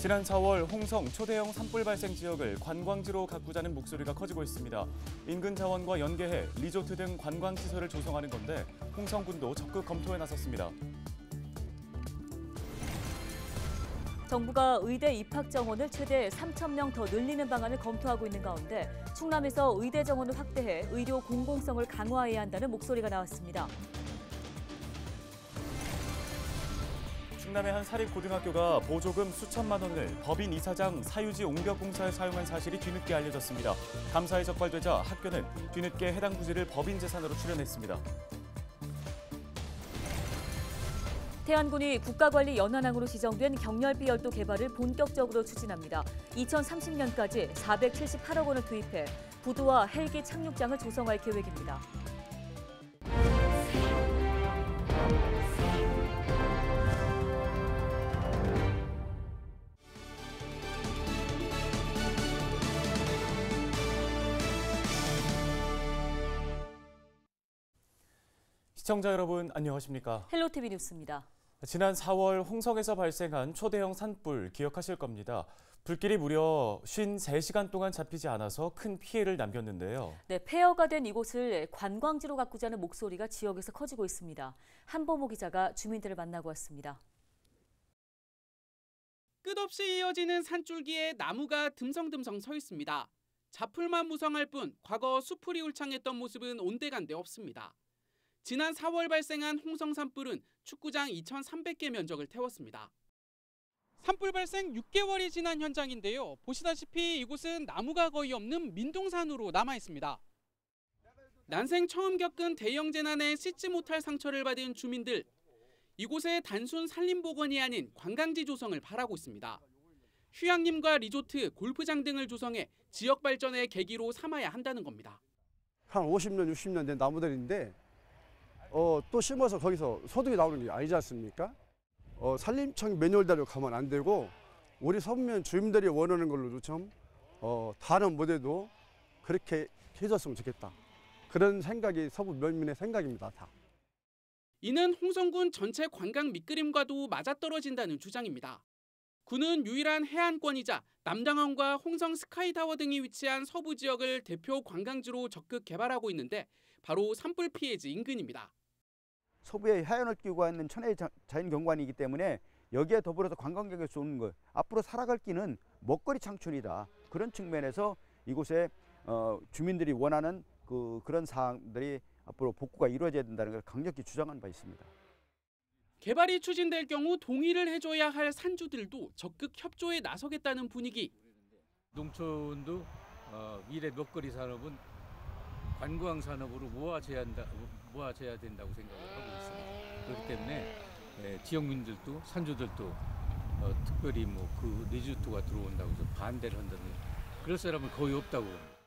지난 4월 홍성 초대형 산불 발생 지역을 관광지로 가꾸자는 목소리가 커지고 있습니다. 인근 자원과 연계해 리조트 등 관광시설을 조성하는 건데 홍성군도 적극 검토에 나섰습니다. 정부가 의대 입학 정원을 최대 3,000명 더 늘리는 방안을 검토하고 있는 가운데 충남에서 의대 정원을 확대해 의료 공공성을 강화해야 한다는 목소리가 나왔습니다. 충남의 한 사립고등학교가 보조금 수천만 원을 법인 이사장 사유지 옹벽 공사에 사용한 사실이 뒤늦게 알려졌습니다. 감사에 적발되자 학교는 뒤늦게 해당 부지를 법인 재산으로 출연했습니다. 태안군이 국가관리 연안항으로 지정된 경렬비 열도 개발을 본격적으로 추진합니다. 2030년까지 478억 원을 투입해 부두와 헬기 착륙장을 조성할 계획입니다. 시청자 여러분 안녕하십니까? 헬로티비 뉴스입니다. 지난 4월 홍성에서 발생한 초대형 산불 기억하실 겁니다. 불길이 무려 53시간 동안 잡히지 않아서 큰 피해를 남겼는데요. 네, 폐허가 된 이곳을 관광지로 가꾸자는 목소리가 지역에서 커지고 있습니다. 한보모 기자가 주민들을 만나고 왔습니다. 끝없이 이어지는 산줄기에 나무가 듬성듬성 서 있습니다. 자풀만 무성할 뿐 과거 수풀이 울창했던 모습은 온데간데 없습니다. 지난 4월 발생한 홍성 산불은 축구장 2,300개 면적을 태웠습니다. 산불 발생 6개월이 지난 현장인데요. 보시다시피 이곳은 나무가 거의 없는 민둥산으로 남아 있습니다. 난생 처음 겪은 대형 재난에 씻지 못할 상처를 받은 주민들. 이곳에 단순 산림복원이 아닌 관광지 조성을 바라고 있습니다. 휴양림과 리조트, 골프장 등을 조성해 지역 발전의 계기로 삼아야 한다는 겁니다. 한 50년, 60년 된 나무들인데 또 심어서 거기서 소득이 나오는 게 아니지 않습니까? 산림청 매뉴얼대로 가면 안 되고 우리 서면 주민들이 원하는 걸로 좀 다른 무대도 그렇게 해줬으면 좋겠다. 그런 생각이 서부 면민의 생각입니다. 다. 이는 홍성군 전체 관광 밑그림과도 맞아떨어진다는 주장입니다. 군은 유일한 해안권이자 남당항과 홍성 스카이타워 등이 위치한 서부 지역을 대표 관광지로 적극 개발하고 있는데 바로 산불 피해지 인근입니다. 서부에 해안을 끼고 있는 천혜의 자연경관이기 때문에 여기에 더불어서 관광객이 쏘는 것, 앞으로 살아갈 길은 먹거리 창출이다. 그런 측면에서 이곳에 주민들이 원하는 그런 사항들이 앞으로 복구가 이루어져야 된다는 걸 강력히 주장한 바 있습니다. 개발이 추진될 경우 동의를 해줘야 할 산주들도 적극 협조에 나서겠다는 분위기. 농촌도 미래 먹거리 산업은 관광 산업으로 모아져야 된다고 생각을 하고 있습니다. 그렇기 때문에 지역민들도 산주들도 특별히 그 리조트가 들어온다고 해서 반대를 한다는 그럴 사람은 거의 없다고 합니다.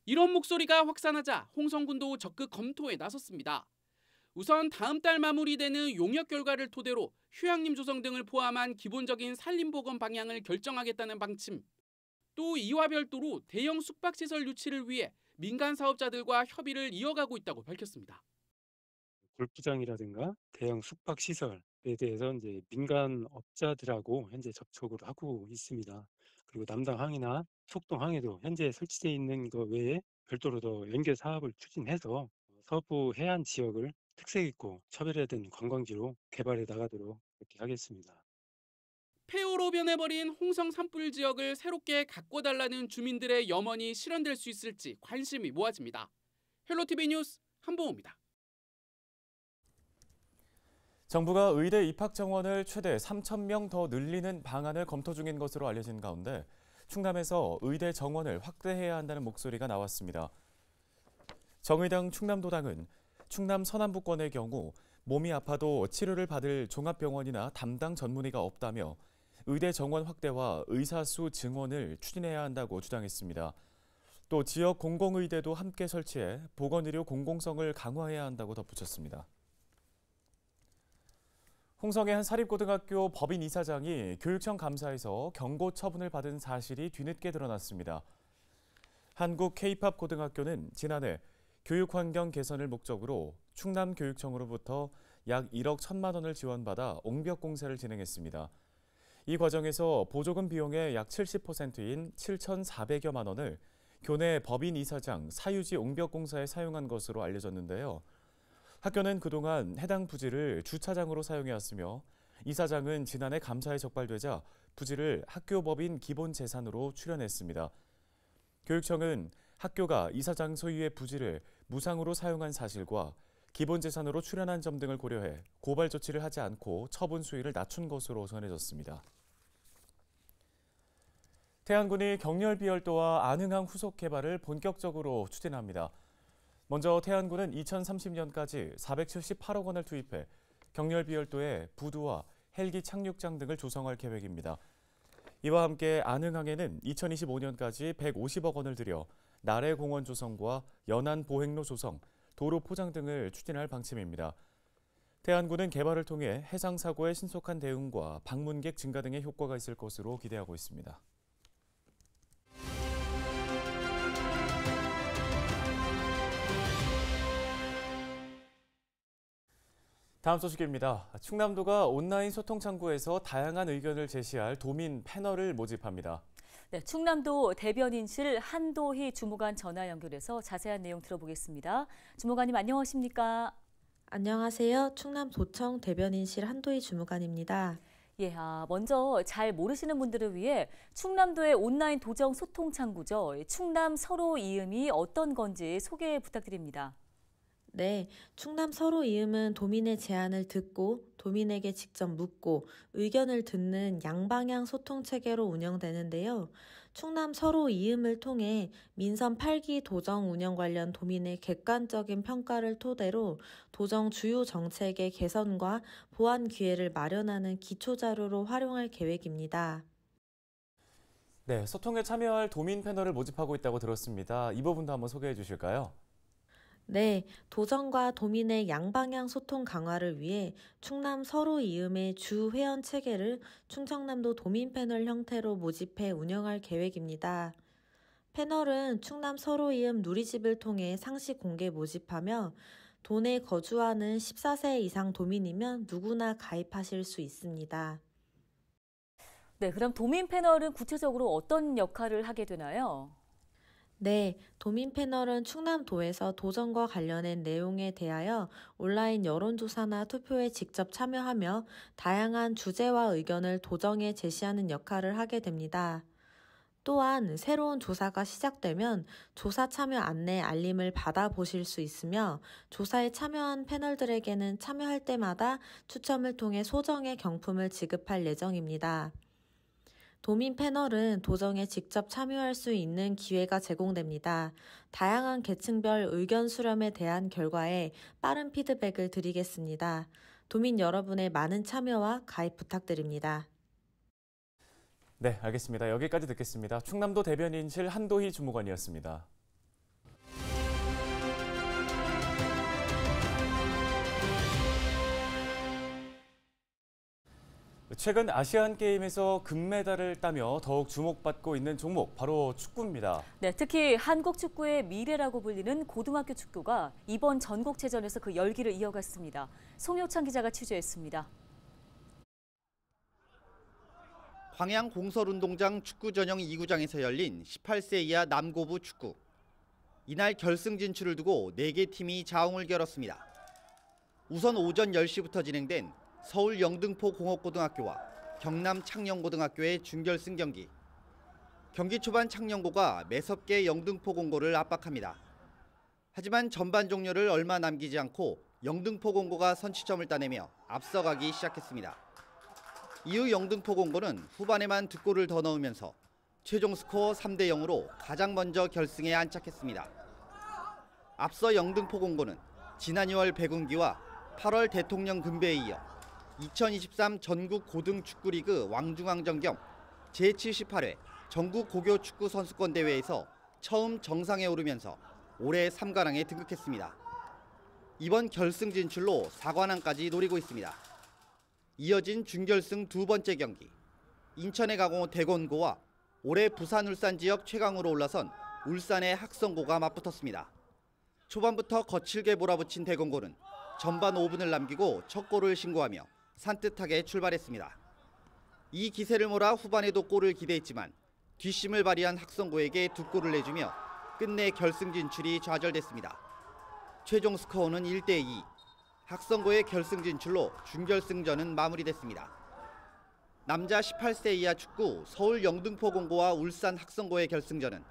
이런 목소리가 확산하자 홍성군도 적극 검토에 나섰습니다. 우선 다음 달 마무리되는 용역 결과를 토대로 휴양림 조성 등을 포함한 기본적인 산림보건 방향을 결정하겠다는 방침. 또 이와 별도로 대형 숙박시설 유치를 위해 민간 사업자들과 협의를 이어가고 있다고 밝혔습니다. 골프장이라든가 대형 숙박시설에 대해서 이제 민간 업자들하고 현재 접촉을 하고 있습니다. 그리고 남당항이나 속동항에도 현재 설치되어 있는 것 외에 별도로 더 연계 사업을 추진해서 서부 해안 지역을 특색 있고 차별화된 관광지로 개발해 나가도록 그렇게 하겠습니다. 폐허로 변해버린 홍성 산불 지역을 새롭게 가꿔달라는 주민들의 염원이 실현될 수 있을지 관심이 모아집니다. 헬로티비 뉴스 한보호입니다. 정부가 의대 입학 정원을 최대 3,000명 더 늘리는 방안을 검토 중인 것으로 알려진 가운데 충남에서 의대 정원을 확대해야 한다는 목소리가 나왔습니다. 정의당 충남도당은 충남 서남부권의 경우 몸이 아파도 치료를 받을 종합병원이나 담당 전문의가 없다며 의대 정원 확대와 의사수 증원을 추진해야 한다고 주장했습니다. 또 지역 공공의대도 함께 설치해 보건의료 공공성을 강화해야 한다고 덧붙였습니다. 홍성의 한 사립고등학교 법인 이사장이 교육청 감사에서 경고 처분을 받은 사실이 뒤늦게 드러났습니다. 한국 K-팝 고등학교는 지난해 교육환경 개선을 목적으로 충남교육청으로부터 약 1억 1천만 원을 지원받아 옹벽 공사를 진행했습니다. 이 과정에서 보조금 비용의 약 70%인 7,400여만 원을 교내 법인 이사장 사유지 옹벽공사에 사용한 것으로 알려졌는데요. 학교는 그동안 해당 부지를 주차장으로 사용해왔으며 이사장은 지난해 감사에 적발되자 부지를 학교 법인 기본 재산으로 출연했습니다. 교육청은 학교가 이사장 소유의 부지를 무상으로 사용한 사실과 기본 재산으로 출연한 점 등을 고려해 고발 조치를 하지 않고 처분 수위를 낮춘 것으로 전해졌습니다. 태안군이 경렬비열도와 안흥항 후속 개발을 본격적으로 추진합니다. 먼저 태안군은 2030년까지 478억 원을 투입해 경렬비열도에 부두와 헬기 착륙장 등을 조성할 계획입니다. 이와 함께 안흥항에는 2025년까지 150억 원을 들여 나래공원 조성과 연안 보행로 조성, 도로 포장 등을 추진할 방침입니다. 태안군은 개발을 통해 해상 사고의 신속한 대응과 방문객 증가 등의 효과가 있을 것으로 기대하고 있습니다. 다음 소식입니다. 충남도가 온라인 소통 창구에서 다양한 의견을 제시할 도민 패널을 모집합니다. 네, 충남도 대변인실 한도희 주무관 전화 연결해서 자세한 내용 들어보겠습니다. 주무관님 안녕하십니까? 안녕하세요. 충남도청 대변인실 한도희 주무관입니다. 예, 먼저 잘 모르시는 분들을 위해 충남도의 온라인 도정 소통 창구죠. 충남 서로 이음이 어떤 건지 소개 부탁드립니다. 네, 충남 서로 이음은 도민의 제안을 듣고 도민에게 직접 묻고 의견을 듣는 양방향 소통 체계로 운영되는데요. 충남 서로 이음을 통해 민선 8기 도정 운영 관련 도민의 객관적인 평가를 토대로 도정 주요 정책의 개선과 보완 기회를 마련하는 기초 자료로 활용할 계획입니다. 네, 소통에 참여할 도민 패널을 모집하고 있다고 들었습니다. 이 부분도 한번 소개해 주실까요? 네, 도정과 도민의 양방향 소통 강화를 위해 충남 서로 이음의 주 회원 체계를 충청남도 도민 패널 형태로 모집해 운영할 계획입니다. 패널은 충남 서로 이음 누리집을 통해 상시 공개 모집하며 도내 거주하는 14세 이상 도민이면 누구나 가입하실 수 있습니다. 네, 그럼 도민 패널은 구체적으로 어떤 역할을 하게 되나요? 네, 도민 패널은 충남도에서 도정과 관련된 내용에 대하여 온라인 여론조사나 투표에 직접 참여하며 다양한 주제와 의견을 도정에 제시하는 역할을 하게 됩니다. 또한 새로운 조사가 시작되면 조사 참여 안내 알림을 받아보실 수 있으며 조사에 참여한 패널들에게는 참여할 때마다 추첨을 통해 소정의 경품을 지급할 예정입니다. 도민 패널은 도정에 직접 참여할 수 있는 기회가 제공됩니다. 다양한 계층별 의견 수렴에 대한 결과에 빠른 피드백을 드리겠습니다. 도민 여러분의 많은 참여와 가입 부탁드립니다. 네, 알겠습니다. 여기까지 듣겠습니다. 충남도 대변인실 한도희 주무관이었습니다. 최근 아시안게임에서 금메달을 따며 더욱 주목받고 있는 종목, 바로 축구입니다. 네, 특히 한국 축구의 미래라고 불리는 고등학교 축구가 이번 전국체전에서 그 열기를 이어갔습니다. 송효창 기자가 취재했습니다. 광양 공설운동장 축구 전용 2구장에서 열린 18세 이하 남고부 축구. 이날 결승 진출을 두고 4개 팀이 자웅을 겨뤘습니다. 우선 오전 10시부터 진행된 서울 영등포 공업고등학교와 경남 창녕고등학교의 준결승 경기. 경기 초반 창녕고가 매섭게 영등포 공고를 압박합니다. 하지만 전반 종료를 얼마 남기지 않고 영등포 공고가 선취점을 따내며 앞서가기 시작했습니다. 이후 영등포 공고는 후반에만 2골을 더 넣으면서 최종 스코어 3대 0으로 가장 먼저 결승에 안착했습니다. 앞서 영등포 공고는 지난 2월 백운기와 8월 대통령 금배에 이어 2023 전국 고등축구리그 왕중왕전 겸 제78회 전국 고교 축구 선수권 대회에서 처음 정상에 오르면서 올해 3관왕에 등극했습니다. 이번 결승 진출로 4관왕까지 노리고 있습니다. 이어진 준결승 두 번째 경기. 인천의 강호 대건고와 올해 부산 울산 지역 최강으로 올라선 울산의 학성고가 맞붙었습니다. 초반부터 거칠게 몰아붙인 대건고는 전반 5분을 남기고 첫 골을 신고하며 산뜻하게 출발했습니다. 이 기세를 몰아 후반에도 골을 기대했지만 뒷심을 발휘한 학성고에게 2골을 내주며 끝내 결승 진출이 좌절됐습니다. 최종 스코어는 1대2. 학성고의 결승 진출로 준결승전은 마무리됐습니다. 남자 18세 이하 축구 서울 영등포공고와 울산 학성고의 결승전은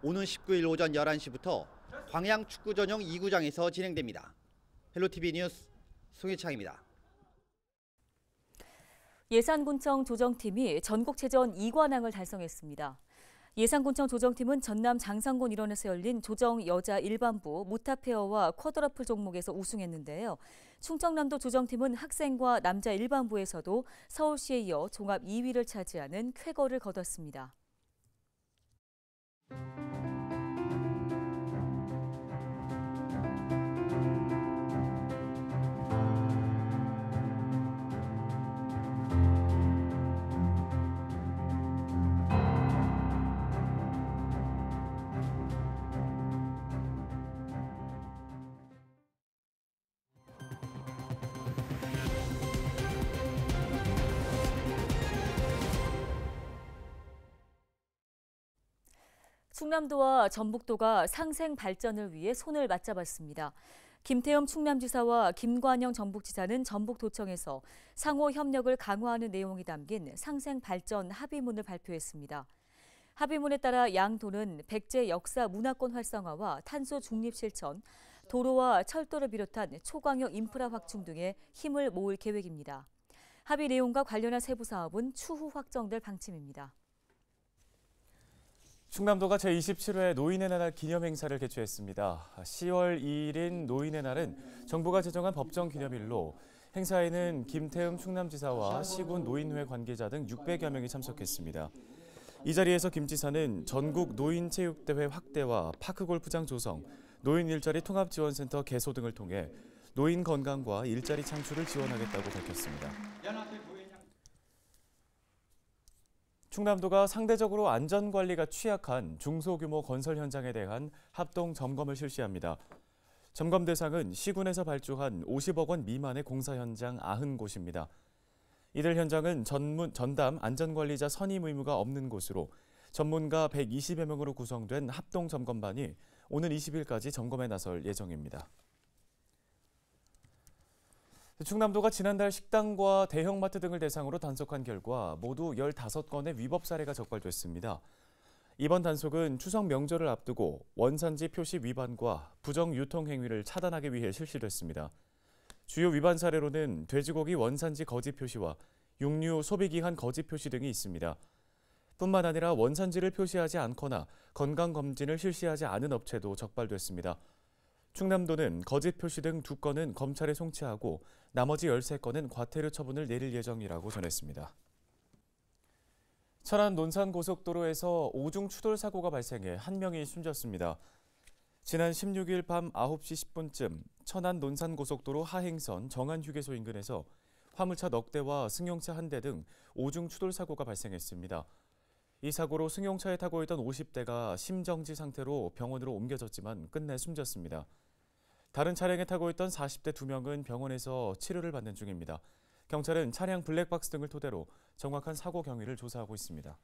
오는 19일 오전 11시부터 광양 축구 전용 2구장에서 진행됩니다. 헬로티비 뉴스 송혜창입니다. 예산군청 조정팀이 전국체전 2관왕을 달성했습니다. 예산군청 조정팀은 전남 장상군 일원에서 열린 조정 여자 일반부 무타페어와 쿼드러플 종목에서 우승했는데요. 충청남도 조정팀은 학생과 남자 일반부에서도 서울시에 이어 종합 2위를 차지하는 쾌거를 거뒀습니다. 충남도와 전북도가 상생 발전을 위해 손을 맞잡았습니다. 김태흠 충남지사와 김관영 전북지사는 전북도청에서 상호 협력을 강화하는 내용이 담긴 상생 발전 합의문을 발표했습니다. 합의문에 따라 양 도는 백제 역사 문화권 활성화와 탄소 중립 실천, 도로와 철도를 비롯한 초광역 인프라 확충 등에 힘을 모을 계획입니다. 합의 내용과 관련한 세부 사업은 추후 확정될 방침입니다. 충남도가 제27회 노인의 날 기념 행사를 개최했습니다. 10월 2일인 노인의 날은 정부가 제정한 법정 기념일로 행사에는 김태흠 충남지사와 시군 노인회 관계자 등 600여 명이 참석했습니다. 이 자리에서 김 지사는 전국 노인체육대회 확대와 파크골프장 조성, 노인 일자리 통합지원센터 개소 등을 통해 노인 건강과 일자리 창출을 지원하겠다고 밝혔습니다. 충남도가 상대적으로 안전관리가 취약한 중소규모 건설 현장에 대한 합동 점검을 실시합니다. 점검 대상은 시군에서 발주한 50억 원 미만의 공사 현장 90곳입니다. 이들 현장은 전담 안전관리자 선임 의무가 없는 곳으로 전문가 120여 명으로 구성된 합동 점검반이 오는 20일까지 점검에 나설 예정입니다. 충남도가 지난달 식당과 대형마트 등을 대상으로 단속한 결과 모두 15건의 위법 사례가 적발됐습니다. 이번 단속은 추석 명절을 앞두고 원산지 표시 위반과 부정 유통 행위를 차단하기 위해 실시됐습니다. 주요 위반 사례로는 돼지고기 원산지 거짓 표시와 육류 소비기한 거짓 표시 등이 있습니다. 뿐만 아니라 원산지를 표시하지 않거나 건강검진을 실시하지 않은 업체도 적발됐습니다. 충남도는 거짓 표시 등 2건은 검찰에 송치하고 나머지 13건은 과태료 처분을 내릴 예정이라고 전했습니다. 천안 논산고속도로에서 오중 추돌 사고가 발생해 1명이 숨졌습니다. 지난 16일 밤 9시 10분쯤 천안 논산고속도로 하행선 정안휴게소 인근에서 화물차 넉 대와 승용차 1대 등 오중 추돌 사고가 발생했습니다. 이 사고로 승용차에 타고 있던 50대가 심정지 상태로 병원으로 옮겨졌지만 끝내 숨졌습니다. 다른 차량에 타고 있던 40대 2명은 병원에서 치료를 받는 중입니다. 경찰은 차량 블랙박스 등을 토대로 정확한 사고 경위를 조사하고 있습니다.